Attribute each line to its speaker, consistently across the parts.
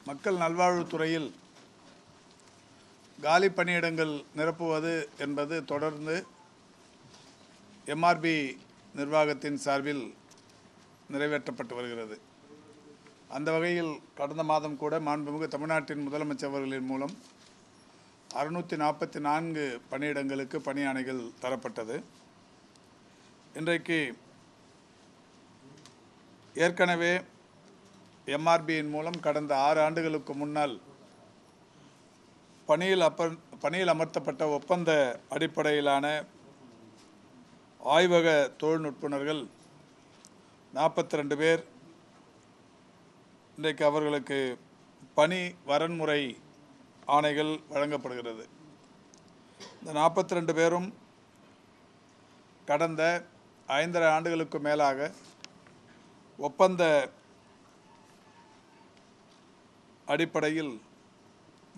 Speaker 1: மக்கள் நல்வாழ்வுத்துறையில் காலி பணியிடங்கள் நிரப்புவது என்பது தொடர்ந்து எம்ஆர்பி நிர்வாகத்தின் சார்பில் நிறைவேற்றப்பட்டு வருகிறது. அந்த வகையில் கடந்த மாதம் கூட மாண்புமிகு தமிழ்நாட்டின் முதலமைச்சர் அவர்களின் மூலம் 644 பணியிடங்களுக்கு பணி ஆணைகள் தரப்பட்டது. இன்றைக்கு ஏற்கனவே எம்ஆர்பியின் மூலம் கடந்த 6 ஆண்டுகளுக்கு முன்னால் பணியில் அமர்த்தப்பட்ட ஒப்பந்த அடிப்படையிலான ஆய்வக தொழில்நுட்புணர்கள் 42 பேர் இன்றைக்கு அவர்களுக்கு பணி வரன்முறை ஆணைகள் வழங்கப்படுகிறது. இந்த 42 பேரும் கடந்த 5.5 ஆண்டுகளுக்கு மேலாக ஒப்பந்த அடிப்படையில்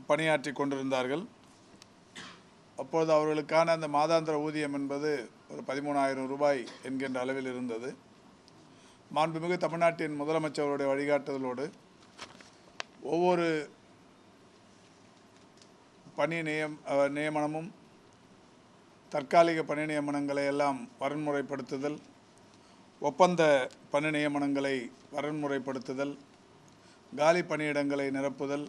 Speaker 1: பணியாற்றி கொண்டிருந்தார்கள். அப்போது அவர்களுக்கான அந்த மாதாந்திர ஊதியம் என்பது ஒரு 13,000 ரூபாய் என்கின்ற அளவில் இருந்தது. மாண்புமிகு தமிழ்நாட்டின் முதலமைச்சருடைய வழிகாட்டுதலோடு ஒவ்வொரு பணி நியமனமும் தற்காலிக பணி நியமனங்களை எல்லாம் வரன்முறைப்படுத்துதல், ஒப்பந்த பணி நியமனங்களை வரன்முறைப்படுத்துதல், காலி பணியிடங்களை நிரப்புதல்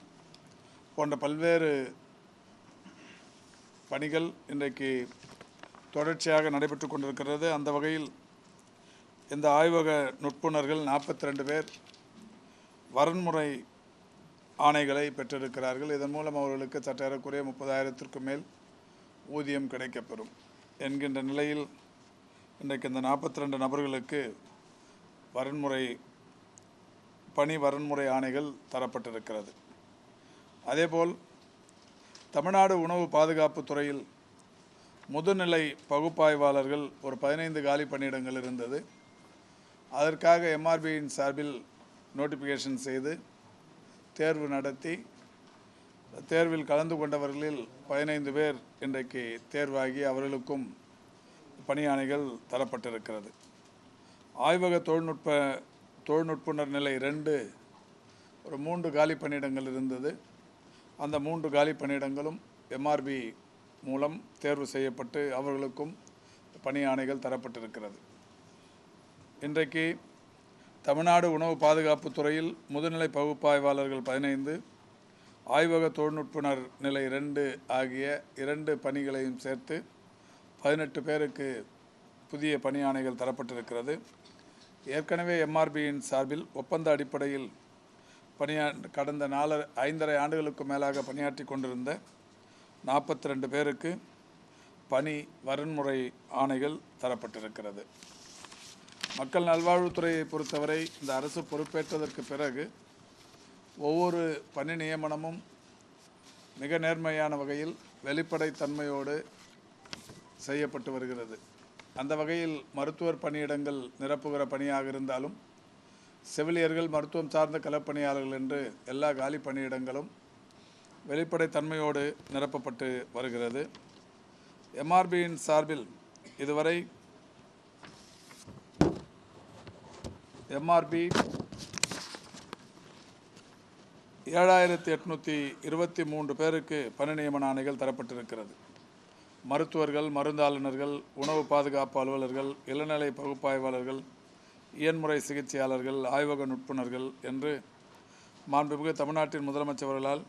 Speaker 1: போன்ற பல்வேறு பணிகள் இன்றைக்கு தொடர்ச்சியாக நடைபெற்று கொண்டிருக்கிறது. அந்த வகையில் இந்த ஆய்வக நுட்புணர்கள் 42 பேர் வரன்முறை ஆணைகளை பெற்றிருக்கிறார்கள். இதன் மூலம் அவர்களுக்கு சற்றேறக்குறைய 30,000க்கும் மேல் ஊதியம் கிடைக்கப்பெறும் என்கின்ற நிலையில் இன்றைக்கு இந்த 42 நபர்களுக்கு பணி வரன்முறை ஆணைகள் தரப்பட்டிருக்கிறது. அதேபோல் தமிழ்நாடு உணவு பாதுகாப்பு துறையில் முதுநிலை பகுப்பாய்வாளர்கள் ஒரு 15 காலி பணியிடங்கள் இருந்தது. அதற்காக எம்ஆர்பியின் சார்பில் நோட்டிஃபிகேஷன் செய்து தேர்வு நடத்தி தேர்வில் கலந்து கொண்டவர்களில் 15 பேர் இன்றைக்கு தேர்வாகி அவர்களுக்கும் பணி ஆணைகள் தரப்பட்டிருக்கிறது. ஆய்வக தொழில்நுட்புணர் நிலை 2 ஒரு 3 காலி பணியிடங்கள் இருந்தது. அந்த 3 காலி பணியிடங்களும் எம்ஆர்பி மூலம் தேர்வு செய்யப்பட்டு அவர்களுக்கும் பணி ஆணைகள் தரப்பட்டிருக்கிறது. இன்றைக்கு தமிழ்நாடு உணவு பாதுகாப்பு துறையில் முதுநிலை பகுப்பாய்வாளர்கள் 15, ஆய்வக தொழில்நுட்புணர் நிலை 2 ஆகிய 2 பணிகளையும் சேர்த்து 18 பேருக்கு புதிய பணி ஆணைகள் தரப்பட்டிருக்கிறது. ஏற்கனவே எம்ஆர்பியின் சார்பில் ஒப்பந்த அடிப்படையில் கடந்த 5.5 ஆண்டுகளுக்கு மேலாக பணியாற்றி கொண்டிருந்த 42 பேருக்கு பணி வரன்முறை ஆணைகள் தரப்பட்டிருக்கிறது. மக்கள் நல்வாழ்வுத்துறையை பொறுத்தவரை இந்த அரசு பொறுப்பேற்றதற்கு பிறகு ஒவ்வொரு பணி நியமனமும் மிக நேர்மையான வகையில் வெளிப்படைத்தன்மையோடு செய்யப்பட்டு வருகிறது. அந்த வகையில் மருத்துவர் பணியிடங்கள் நிரப்புகிற பணியாக இருந்தாலும் செவிலியர்கள், மருத்துவம் சார்ந்த களப்பணியாளர்கள் என்று எல்லா காலி பணியிடங்களும் வெளிப்படைத்தன்மையோடு நிரப்பப்பட்டு வருகிறது. எம்ஆர்பியின் சார்பில் இதுவரை எம்ஆர்பி 7,823 பேருக்கு பணி நியமன ஆணைகள் தரப்பட்டிருக்கிறது. மருத்துவர்கள், மருந்தாளுநர்கள், உணவு பாதுகாப்பு அலுவலர்கள், இளநிலை பகுப்பாய்வாளர்கள், இயன்முறை சிகிச்சையாளர்கள், ஆய்வக நுட்புணர்கள் என்று மாண்புமிகு தமிழ்நாட்டின் முதலமைச்சர்களால்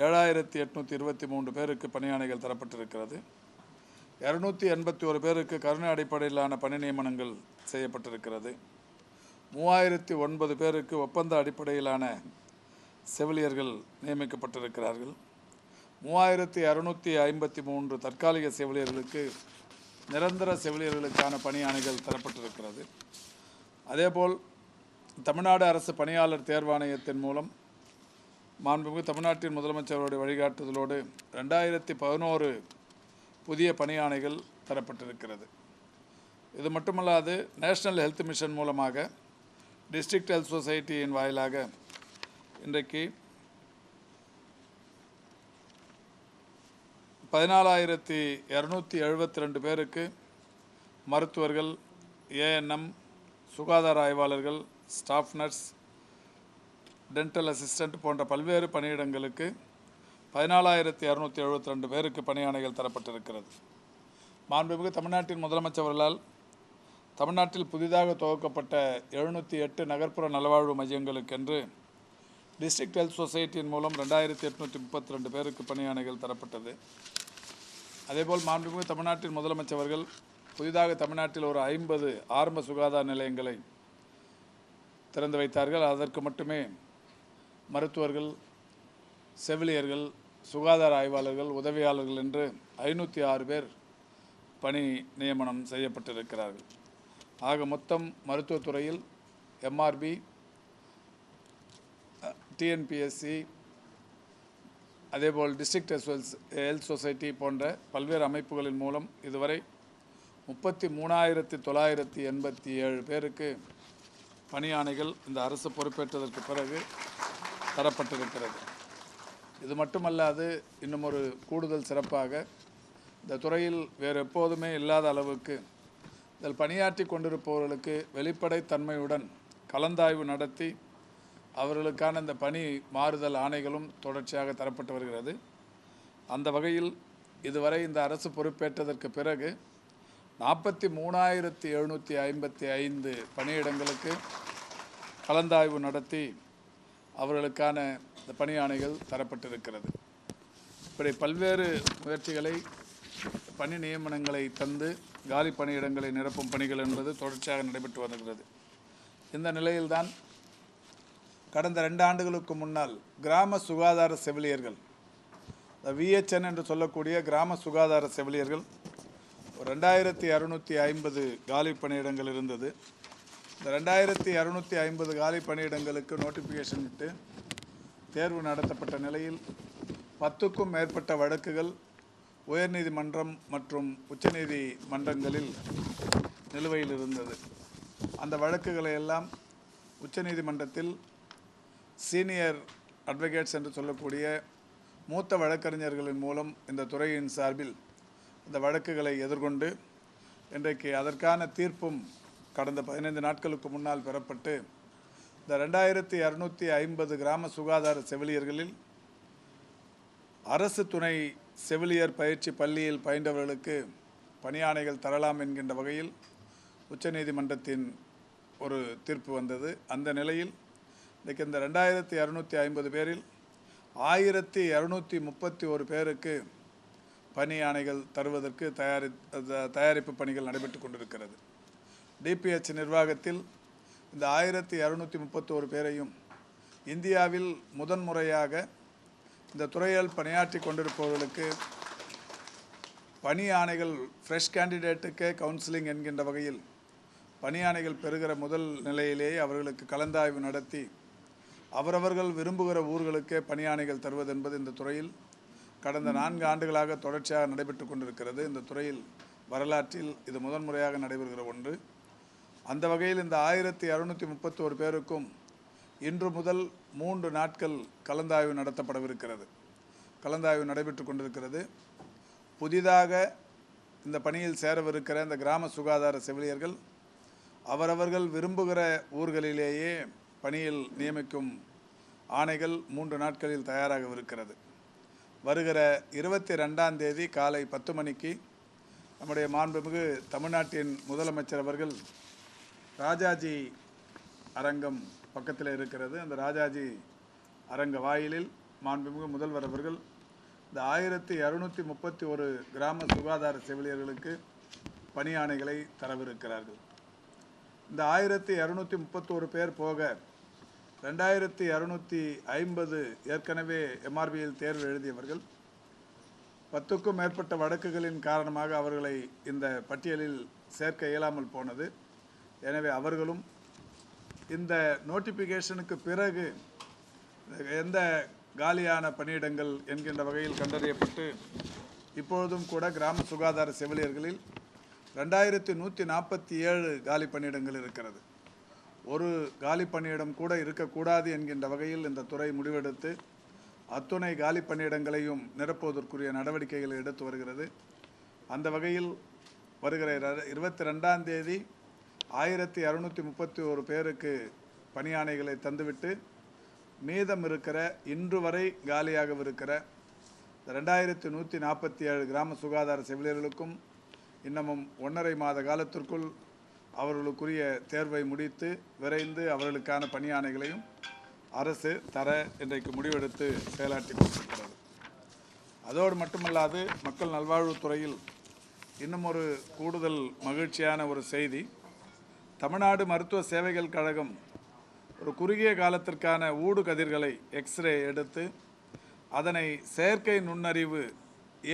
Speaker 1: 7,823 பேருக்கு பணி ஆணைகள் தரப்பட்டிருக்கிறது. 281 பேருக்கு கருணை அடிப்படையிலான பணி நியமனங்கள் செய்யப்பட்டிருக்கிறது. 3,009 பேருக்கு ஒப்பந்த அடிப்படையிலான செவிலியர்கள் நியமிக்கப்பட்டிருக்கிறார்கள். 3,653 தற்காலிக செவிலியர்களுக்கு நிரந்தர செவிலியர்களுக்கான பணி ஆணைகள் தரப்பட்டிருக்கிறது. அதேபோல் தமிழ்நாடு அரசு பணியாளர் தேர்வாணையத்தின் மூலம் மாண்புமிகு தமிழ்நாட்டின் முதலமைச்சருடைய வழிகாட்டுதலோடு 2011 புதிய பணி ஆணைகள் தரப்பட்டிருக்கிறது. இது மட்டுமல்லாது நேஷனல் ஹெல்த் மிஷன் மூலமாக டிஸ்ட்ரிக்ட் ஹெல்த் சொசைட்டியின் வாயிலாக இன்றைக்கு 14,272 பேருக்கு மருத்துவர்கள், ஏஎன்எம், சுகாதார ஆய்வாளர்கள், ஸ்டாஃப் நர்ஸ், டென்டல் அசிஸ்டண்ட் போன்ற பல்வேறு பணியிடங்களுக்கு 14,272 பேருக்கு பணியாணைகள் தரப்பட்டிருக்கிறது. மாண்புமிகு தமிழ்நாட்டின் முதலமைச்சர் அவர்களால் தமிழ்நாட்டில் புதிதாக துவக்கப்பட்ட 708 நகர்ப்புற நலவாழ்வு மையங்களுக்கென்று டிஸ்ட்ரிக்ட் ஹெல்த் சொசைட்டியின் மூலம் 2,832 பேருக்கு பணியாணைகள் தரப்பட்டது. அதேபோல் மாண்புமிகு தமிழ்நாட்டின் முதலமைச்சர் அவர்கள் புதிதாக தமிழ்நாட்டில் ஒரு 50 ஆரம்ப சுகாதார நிலையங்களை திறந்து வைத்தார்கள். அதற்கு மட்டுமே மருத்துவர்கள், செவிலியர்கள், சுகாதார ஆய்வாளர்கள், உதவியாளர்கள் என்று 506 பேர் பணி நியமனம் செய்யப்பட்டிருக்கிறார்கள். ஆக மொத்தம் மருத்துவத்துறையில் எம்ஆர்பி, டிஎன்பிஎஸ்சி, அதேபோல் டிஸ்ட்ரிக்ட் ஹெல்த் சொசைட்டி போன்ற பல்வேறு அமைப்புகளின் மூலம் இதுவரை 33,987 பேருக்கு பணியாணைகள் இந்த அரசு பொறுப்பேற்றதற்கு பிறகு தரப்பட்டிருக்கிறது. இது மட்டுமல்லாது இன்னும் ஒரு கூடுதல் சிறப்பாக இந்த துறையில் வேறு எப்போதுமே இல்லாத அளவுக்கு இதில் பணியாற்றி கொண்டிருப்பவர்களுக்கு வெளிப்படைத்தன்மையுடன் கலந்தாய்வு நடத்தி அவர்களுக்கான இந்த பணி மாறுதல் ஆணைகளும் தொடர்ச்சியாக தரப்பட்டு வருகிறது. அந்த வகையில் இதுவரை இந்த அரசு பொறுப்பேற்றதற்கு பிறகு 43,755 பணியிடங்களுக்கு கலந்தாய்வு நடத்தி அவர்களுக்கான இந்த பணியாணைகள் தரப்பட்டிருக்கிறது. இப்படி பல்வேறு முயற்சிகளை, பணி நியமனங்களை தந்து காலி பணியிடங்களை நிரப்பும் பணிகள் என்பது தொடர்ச்சியாக நடைபெற்று வருகிறது. இந்த நிலையில்தான் கடந்த 2 ஆண்டுகளுக்கு முன்னால் கிராம சுகாதார செவிலியர்கள், விஹெச்என் என்று சொல்லக்கூடிய கிராம சுகாதார செவிலியர்கள் 2,250 காலி பணியிடங்கள் இருந்தது. இந்த 2,250 காலி பணியிடங்களுக்கு நோட்டிஃபிகேஷன் விட்டு தேர்வு நடத்தப்பட்ட நிலையில் 10க்கும் மேற்பட்ட வழக்குகள் உயர்நீதிமன்றம் மற்றும் உச்சநீதிமன்றங்களில் நிலுவையில் இருந்தது. அந்த வழக்குகளை எல்லாம் உச்சநீதிமன்றத்தில் சீனியர் அட்வொகேட்ஸ் என்று சொல்லக்கூடிய மூத்த வழக்கறிஞர்களின் மூலம் இந்த துறையின் சார்பில் இந்த வழக்குகளை எதிர்கொண்டு இன்றைக்கு அதற்கான தீர்ப்பும் கடந்த 15 நாட்களுக்கு முன்னால் பெறப்பட்டு இந்த 2,250 கிராம சுகாதார செவிலியர்களில் அரசு துணை செவிலியர் பயிற்சி பள்ளியில் பயின்றவர்களுக்கு பணியாணைகள் தரலாம் என்கின்ற வகையில் உச்சநீதிமன்றத்தின் ஒரு தீர்ப்பு வந்தது. அந்த நிலையில் இன்றைக்கு இந்த 2,250 பேரில் 1,231 பேருக்கு பணி ஆணைகள் தருவதற்கு தயாரிப்பு பணிகள் நடைபெற்று கொண்டிருக்கிறது. டிபிஹெச் நிர்வாகத்தில் இந்த 1,231 பேரையும் இந்தியாவில் முதன்முறையாக இந்த துறையில் பணியாற்றி கொண்டிருப்பவர்களுக்கு பணி ஆணைகள் ஃப்ரெஷ் கேண்டிடேட்டுக்கே கவுன்சிலிங் என்கின்ற வகையில் பணி ஆணைகள் பெறுகிற முதல் நிலையிலேயே அவர்களுக்கு கலந்தாய்வு நடத்தி அவரவர்கள் விரும்புகிற ஊர்களுக்கே பணி ஆணைகள் தருவது என்பது இந்த துறையில் கடந்த 4 ஆண்டுகளாக தொடர்ச்சியாக நடைபெற்று கொண்டிருக்கிறது. இந்த துறையில் வரலாற்றில் இது முதன்முறையாக நடைபெறுகிற ஒன்று. அந்த வகையில் இந்த 1,231 பேருக்கும் இன்று முதல் 3 நாட்கள் கலந்தாய்வு நடத்தப்படவிருக்கிறது. கலந்தாய்வு நடைபெற்று கொண்டிருக்கிறது. புதிதாக இந்த பணியில் சேரவிருக்கிற இந்த கிராம சுகாதார செவிலியர்கள் அவரவர்கள் விரும்புகிற ஊர்களிலேயே பணியில் நியமிக்கும் ஆணைகள் 3 நாட்களில் தயாராகவிருக்கிறது. வருகிற 22ஆம் தேதி காலை 10 மணிக்கு நம்முடைய மாண்புமிகு தமிழ்நாட்டின் முதலமைச்சர் அவர்கள் ராஜாஜி அரங்கம் பக்கத்தில் இருக்கிறது. அந்த ராஜாஜி அரங்க வாயிலில் மாண்புமிகு முதல்வர் அவர்கள் இந்த 1,231 கிராம சுகாதார செவிலியர்களுக்கு பணி ஆணைகளை தரவிருக்கிறார்கள். இந்த 1,231 பேர் போக 2,250 ஏற்கனவே எம்ஆர்பியில் தேர்வு எழுதியவர்கள், 10க்கும் மேற்பட்ட வழக்குகளின் காரணமாக அவர்களை இந்த பட்டியலில் சேர்க்க இயலாமல் போனது. எனவே அவர்களும் இந்த நோட்டிஃபிகேஷனுக்கு பிறகு எந்த காலியான பணியிடங்கள் என்கின்ற வகையில் கண்டறியப்பட்டு இப்பொழுதும் கூட கிராம சுகாதார செவிலியர்களில் 2,147 காலி பணியிடங்கள் இருக்கிறது. ஒரு காலி பணியிடம் கூட இருக்கக்கூடாது என்கின்ற வகையில் இந்த துறை முடிவெடுத்து அத்துணை காலி பணியிடங்களையும் நிரப்புவதற்குரிய நடவடிக்கைகளை எடுத்து வருகிறது. அந்த வகையில் வருகிற 22ஆம் தேதி 1,231 பேருக்கு பணியாணைகளை தந்துவிட்டு மீதம் இருக்கிற இன்று வரை காலியாகவிருக்கிற 2147 கிராம சுகாதார செவிலியர்களுக்கும் இன்னமும் 1.5 மாத காலத்திற்குள் அவர்களுக்குரிய தேர்வை முடித்து விரைந்து அவர்களுக்கான பணியாணைகளையும் அரசு தர இன்றைக்கு முடிவெடுத்து செயலாற்றி கொண்டிருக்கிறது. அதோடு மட்டுமல்லாது மக்கள் நல்வாழ்வுத்துறையில் இன்னும் ஒரு கூடுதல் மகிழ்ச்சியான ஒரு செய்தி, தமிழ்நாடு மருத்துவ சேவைகள் கழகம் ஒரு குறுகிய காலத்திற்கான ஊடு கதிர்களை எக்ஸ்ரே எடுத்து அதனை செயற்கை நுண்ணறிவு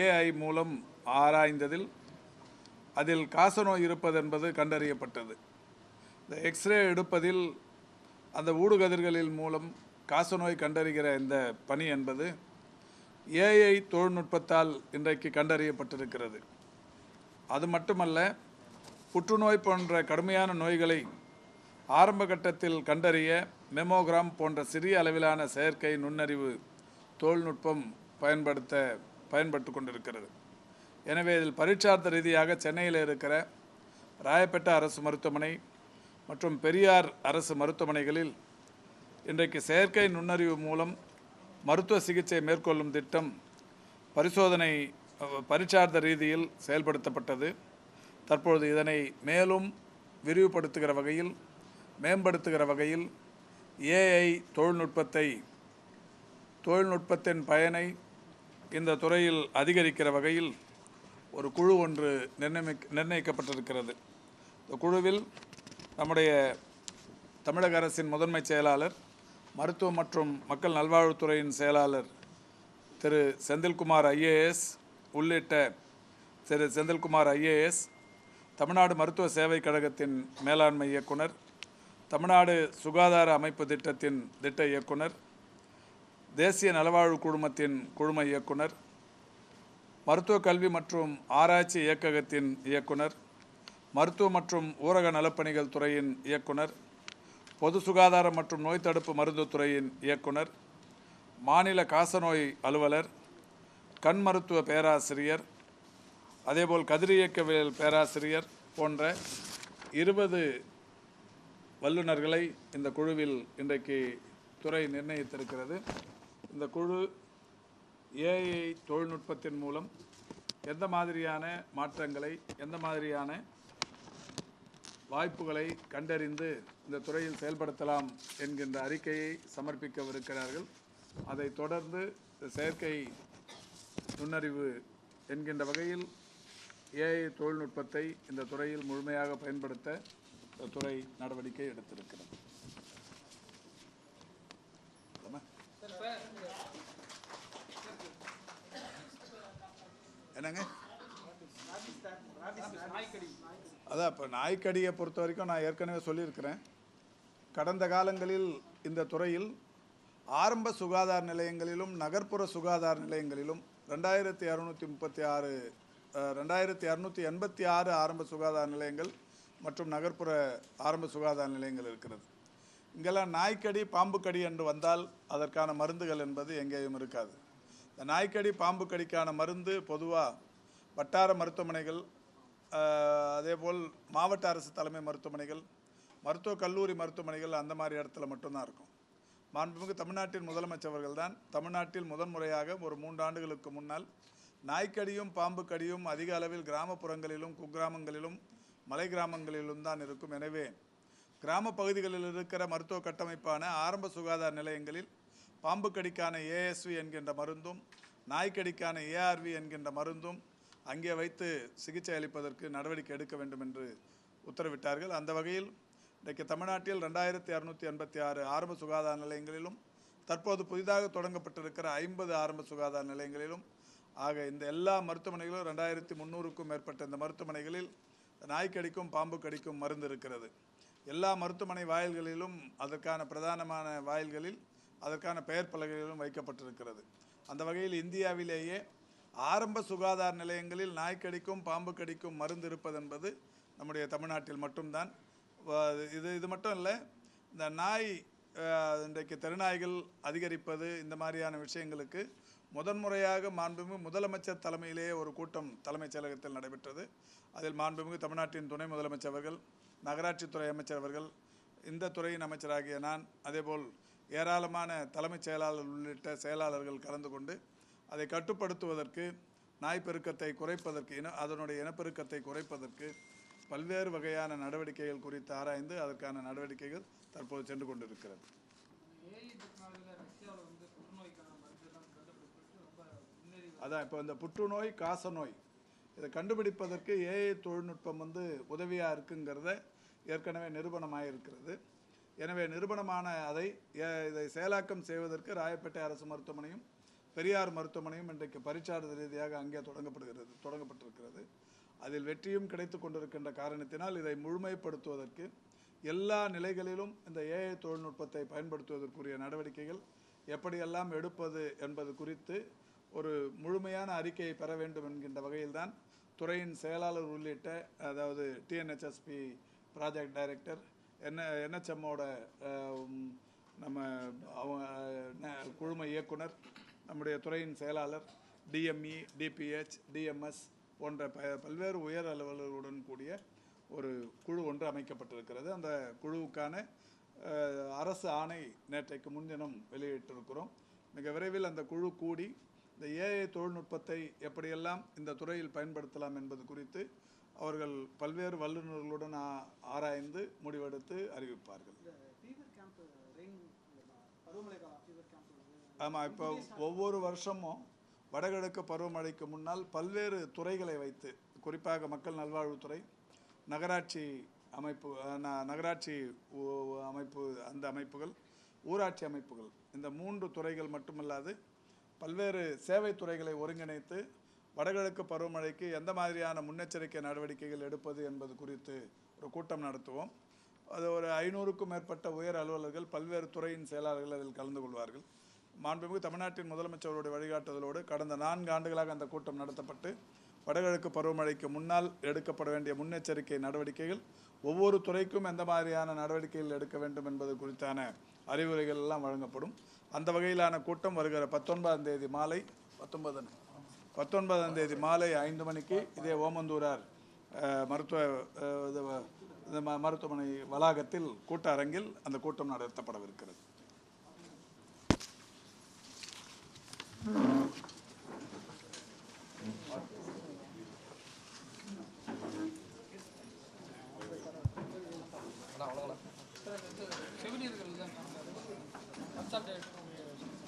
Speaker 1: AI மூலம் ஆராய்ந்ததில் அதில் காசநோய் இருப்பது என்பது கண்டறியப்பட்டது. இந்த எக்ஸ்ரே எடுப்பதில் அந்த ஊடுகதிர்களின் மூலம் காசநோய் கண்டறிகிற இந்த பணி என்பது AI தொழில்நுட்பத்தால் இன்றைக்கு கண்டறியப்பட்டிருக்கிறது. அது மட்டுமல்ல, புற்றுநோய் போன்ற கடுமையான நோய்களை ஆரம்ப கட்டத்தில் கண்டறிய மெமோகிராம் போன்ற சிறிய அளவிலான செயற்கை நுண்ணறிவு தொழில்நுட்பம் பயன்பட்டு கொண்டிருக்கிறது. எனவே இதில் பரீட்சார்த்த ரீதியாக சென்னையில் இருக்கிற ராயப்பேட்டை அரசு மருத்துவமனை மற்றும் பெரியார் அரசு மருத்துவமனைகளில் இன்றைக்கு செயற்கை நுண்ணறிவு மூலம் மருத்துவ சிகிச்சை மேற்கொள்ளும் திட்டம் பரீட்சார்த்த ரீதியில் செயல்படுத்தப்பட்டது. தற்பொழுது இதனை மேலும் விரிவுபடுத்துகிற வகையில் மேம்படுத்துகிற வகையில் AI தொழில்நுட்பத்தின் பயனை இந்த துறையில் அதிகரிக்கிற வகையில் ஒரு குழு ஒன்று நிர்ணயிக்கப்பட்டிருக்கிறது. இந்த குழுவில் நம்முடைய தமிழக அரசின் முதன்மை செயலாளர், மருத்துவ மற்றும் மக்கள் நல்வாழ்வுத்துறையின் செயலாளர் திரு செந்தில்குமார் IAS உள்ளிட்ட தமிழ்நாடு மருத்துவ சேவை கழகத்தின் மேலாண்மை இயக்குனர், தமிழ்நாடு சுகாதார அமைப்பு திட்டத்தின் திட்ட இயக்குனர், தேசிய நலவாழ்வு குழுமத்தின் குழும இயக்குனர், மருத்துவ கல்வி மற்றும் ஆராய்ச்சி இயக்ககத்தின் இயக்குனர், மருத்துவ மற்றும் ஊரக நலப்பணிகள் துறையின் இயக்குனர், பொது சுகாதாரம் மற்றும் நோய் தடுப்பு மருந்து துறையின் இயக்குனர், மாநில காசநோய் அலுவலர், கண் மருத்துவ பேராசிரியர், அதேபோல் கதிரியக்கவியல் பேராசிரியர் போன்ற 20 வல்லுநர்களை இந்த குழுவில் இன்றைக்கு துறை நிர்ணயித்திருக்கிறது. இந்த குழு AI தொழில்நுட்பத்தின் மூலம் எந்த மாதிரியான மாற்றங்களை, எந்த மாதிரியான வாய்ப்புகளை கண்டறிந்து இந்த துறையில் செயல்படுத்தலாம் என்கின்ற அறிக்கையை சமர்ப்பிக்கவிருக்கிறார்கள். அதை தொடர்ந்து செயற்கை நுண்ணறிவு என்கின்ற வகையில் AI தொழில்நுட்பத்தை இந்த துறையில் முழுமையாக பயன்படுத்த இந்த துறை நடவடிக்கை எடுத்திருக்கிறது. என்னங்க? அதான் இப்போ நாய்க்கடியை பொறுத்த வரைக்கும் நான் ஏற்கனவே சொல்லியிருக்கிறேன். கடந்த காலங்களில் இந்த துறையில் ஆரம்ப சுகாதார நிலையங்களிலும் நகர்ப்புற சுகாதார நிலையங்களிலும் 2286 ஆரம்ப சுகாதார நிலையங்கள் மற்றும் நகர்ப்புற ஆரம்ப சுகாதார நிலையங்கள் இருக்கிறது. இங்கெல்லாம் நாய்க்கடி பாம்புக்கடி என்று வந்தால் அதற்கான மருந்துகள் என்பது எங்கேயும் இருக்காது. இந்த நாய்க்கடி பாம்புக்கடிக்கான மருந்து பொதுவாக வட்டார மருத்துவமனைகள், அதேபோல் மாவட்ட அரசு தலைமை மருத்துவமனைகள், மருத்துவக் கல்லூரி மருத்துவமனைகள், அந்த மாதிரி இடத்துல மட்டும்தான் இருக்கும். மாண்புமிகு தமிழ்நாட்டின் முதலமைச்சர்கள் தான் தமிழ்நாட்டில் முதன்முறையாக ஒரு 3 ஆண்டுகளுக்கு முன்னால் நாய்க்கடியும் பாம்புக்கடியும் அதிக அளவில் கிராமப்புறங்களிலும் குக்கிராமங்களிலும் மலை கிராமங்களிலும் தான் இருக்கும். எனவே கிராம பகுதிகளில் இருக்கிற மருத்துவ கட்டமைப்பான ஆரம்ப சுகாதார நிலையங்களில் பாம்புக்கடிக்கான ASV என்கின்ற மருந்தும் நாய்க்கடிக்கான ARV என்கின்ற மருந்தும் அங்கே வைத்து சிகிச்சை அளிப்பதற்கு நடவடிக்கை எடுக்க வேண்டும் என்று உத்தரவிட்டார்கள். அந்த வகையில் இன்றைக்கு தமிழ்நாட்டில் 2286 ஆரம்ப சுகாதார நிலையங்களிலும் தற்போது புதிதாக தொடங்கப்பட்டிருக்கிற 50 ஆரம்ப சுகாதார நிலையங்களிலும் ஆக இந்த எல்லா மருத்துவமனைகளும் 2300க்கும் மேற்பட்ட இந்த மருத்துவமனைகளில் நாய்க்கடிக்கும் பாம்புக்கடிக்கும் மருந்து இருக்கிறது. எல்லா மருத்துவமனை வாயில்களிலும் அதற்கான பிரதானமான வாயில்களில் அதற்கான பெயர் பலகைகளிலும் வைக்கப்பட்டிருக்கிறது. அந்த வகையில் இந்தியாவிலேயே ஆரம்ப சுகாதார நிலையங்களில் நாய்க்கடிக்கும் பாம்புக்கடிக்கும் மருந்து இருப்பது என்பது நம்முடைய தமிழ்நாட்டில் மட்டும்தான். இது மட்டும் இல்லை, இந்த நாய் இன்றைக்கு தெருநாய்கள் அதிகரிப்பது இந்த மாதிரியான விஷயங்களுக்கு முதன்முறையாக மாண்புமிகு முதலமைச்சர் தலைமையிலேயே ஒரு கூட்டம் தலைமைச் செயலகத்தில் நடைபெற்றது. அதில் மாண்புமிகு தமிழ்நாட்டின் துணை முதலமைச்சர் அவர்கள், நகராட்சித்துறை அமைச்சர் அவர்கள், இந்த துறையின் அமைச்சராகிய நான், அதேபோல் ஏராளமான தலைமைச் செயலாளர் உள்ளிட்ட செயலாளர்கள் கலந்து கொண்டு அதை கட்டுப்படுத்துவதற்கு, நாய் பெருக்கத்தை குறைப்பதற்கு, அதனுடைய இனப்பெருக்கத்தை குறைப்பதற்கு பல்வேறு வகையான நடவடிக்கைகள் குறித்து ஆராய்ந்து அதற்கான நடவடிக்கைகள் தற்போது சென்று கொண்டிருக்கிறது. அதான் இப்போ இந்த புற்றுநோய், காசநோய் இதை கண்டுபிடிப்பதற்கு ஏஐ தொழில்நுட்பம் உதவியாக இருக்குங்கிறத ஏற்கனவே நிரூபணமாக இருக்கிறது. எனவே நிரூபணமான இதை செயலாக்கம் செய்வதற்கு ராயப்பேட்டை அரசு மருத்துவமனையும் பெரியார் மருத்துவமனையும் இன்றைக்கு பரிச்சாரத ரீதியாக அங்கே தொடங்கப்பட்டிருக்கிறது. அதில் வெற்றியும் கிடைத்து கொண்டிருக்கின்ற காரணத்தினால் இதை முழுமைப்படுத்துவதற்கு எல்லா நிலைகளிலும் இந்த ஏஐ தொழில்நுட்பத்தை பயன்படுத்துவதற்குரிய நடவடிக்கைகள் எப்படியெல்லாம் எடுப்பது என்பது குறித்து ஒரு முழுமையான அறிக்கையை பெற வேண்டும் என்கின்ற வகையில்தான் துறையின் செயலாளர் உள்ளிட்ட, அதாவது டிஎன்ஹெச்எஸ்பி ப்ராஜெக்ட் டைரக்டர், என்ஹெச்எம்மோட நம்ம குழும இயக்குனர், நம்முடைய துறையின் செயலாளர், டிஎம்இ, டிபிஹெச், டிஎம்எஸ் போன்ற பல்வேறு உயர் அலுவலர்களுடன் கூடிய ஒரு குழு ஒன்று அமைக்கப்பட்டிருக்கிறது. அந்த குழுவுக்கான அரசு ஆணை நேற்றைக்கு முன்தினம் வெளியிட்டிருக்கிறோம். மிக விரைவில் அந்த குழு கூடி இந்த ஏஐ தொழில்நுட்பத்தை எப்படியெல்லாம் இந்த துறையில் பயன்படுத்தலாம் என்பது குறித்து அவர்கள் பல்வேறு வல்லுநர்களுடன் ஆராய்ந்து முடிவெடுத்து அறிவிப்பார்கள். ஆமாம், இப்போ ஒவ்வொரு வருஷமும் வடகிழக்கு பருவமழைக்கு முன்னால் பல்வேறு துறைகளை வைத்து, குறிப்பாக மக்கள் நல்வாழ்வுத்துறை, நகராட்சி அமைப்பு, அந்த அமைப்புகள், ஊராட்சி அமைப்புகள், இந்த 3 துறைகள் மட்டுமல்லாது பல்வேறு சேவை துறைகளை ஒருங்கிணைத்து வடகிழக்கு பருவமழைக்கு எந்த மாதிரியான முன்னெச்சரிக்கை நடவடிக்கைகள் எடுப்பது என்பது குறித்து ஒரு கூட்டம் நடத்துவோம். அது ஒரு 500க்கும் மேற்பட்ட உயர் அலுவலர்கள், பல்வேறு துறையின் செயலாளர்கள் அதில் கலந்து கொள்வார்கள். மாண்புமிகு தமிழ்நாட்டின் முதலமைச்சருடைய வழிகாட்டுதலோடு கடந்த 4 ஆண்டுகளாக அந்த கூட்டம் நடத்தப்பட்டு வடகிழக்கு பருவமழைக்கு முன்னால் எடுக்கப்பட வேண்டிய முன்னெச்சரிக்கை நடவடிக்கைகள், ஒவ்வொரு துறைக்கும் எந்த மாதிரியான நடவடிக்கைகள் எடுக்க வேண்டும் என்பது குறித்தான அறிவுரைகள் எல்லாம் வழங்கப்படும். அந்த வகையிலான கூட்டம் வருகிற 19ஆம் தேதி மாலை 5 மணிக்கு இதே ஓமந்தூரார் மருத்துவமனை வளாகத்தில் கூட்ட அரங்கில் அந்த கூட்டம் நடத்தப்படவிருக்கிறது.